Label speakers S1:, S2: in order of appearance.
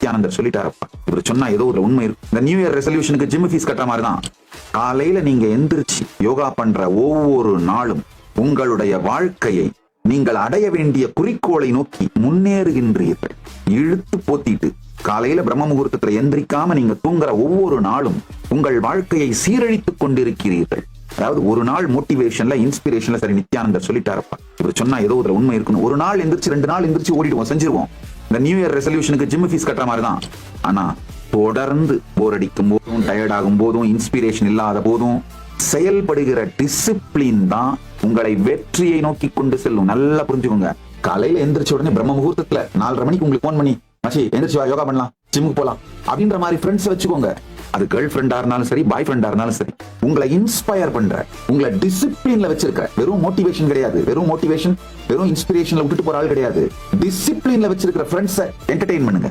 S1: நித்யானந்தர் சொல்லிட்டாரப்பா. இவர் சொன்னா ஏதோ ஒரு உண்மை இருக்கு. இந்த நியூ இயர் ரெசல்யூஷனுக்கு ஜிம் ஃபீஸ் கட்டுற மாதிரி தான். காலையில நீங்க எந்திரிச்சு யோகா பண்ற ஒவ்வொரு நாளும் உங்களுடைய வாழ்க்கையை நீங்கள் அடைய வேண்டிய குறிக்கோளை நோக்கி முன்னேறுகின்றீர்கள். இழுத்து போத்திட்டு காலையில பிரம்ம முகூர்த்தத்துல எந்திரிக்காம நீங்க தூங்குற ஒவ்வொரு நாளும் உங்கள் வாழ்க்கையை சீரழித்துக் கொண்டிருக்கிறீர்கள். அதாவது ஒரு நாள் மோட்டிவேஷன்ல இன்ஸ்பிரேஷன்ல சரி நித்யானந்தர் சொல்லிட்டாரப்பா. இவர் சொன்னா ஏதோ ஒரு உண்மை இருக்கணும். ஒரு நாள் எந்திரிச்சு 2 நாள் எந்திரிச்சு ஓடிடுவோம், செஞ்சிருவோம். இந்த நியூ இயர் ரெசல்யூஷனுக்கு ஜிம் ஃபீஸ் கட்டுற மாதிரி தான். ஆனா தொடர்ந்து போர் அடிக்கும் போதும், டயர்ட் ஆகும் போதும், இன்ஸ்பிரேஷன் இல்லாத போதும் செயல்படுகிற டிசிப்ளின் தான் உங்களை வெற்றியை நோக்கி கொண்டு செல்லும். நல்லா புரிஞ்சுக்கோங்க. காலையில எந்திரிச்ச உடனே பிரம்ம முகூர்த்தத்துல 4:30 மணிக்கு உங்களுக்கு போன் பண்ணி, மச்சி எந்திரிச்சு வா, யோகா பண்ணலாம், ஜிம்முக்கு போலாம் அப்படின்ற மாதிரி ஃப்ரெண்ட்ஸ் வச்சுக்கோங்க. அது கேர்ள் ஃப்ரெண்டா இருந்தாலும் சரி, பாய் ஃப்ரெண்டா இருந்தாலும் சரி, உங்களை இன்ஸ்பயர் பண்ற, உங்களை டிசிப்ளின்ல வச்சிருக்க, வெறும் மோட்டிவேஷன் கிடையாது, வெறும் இன்ஸ்பிரேஷன்ல விட்டுட்டு போற ஆள் கிடையாது, டிசிப்ளின்ல வச்சிருக்கிற ஃப்ரெண்ட்ஸை என்டர்டெயின் பண்ணுங்க.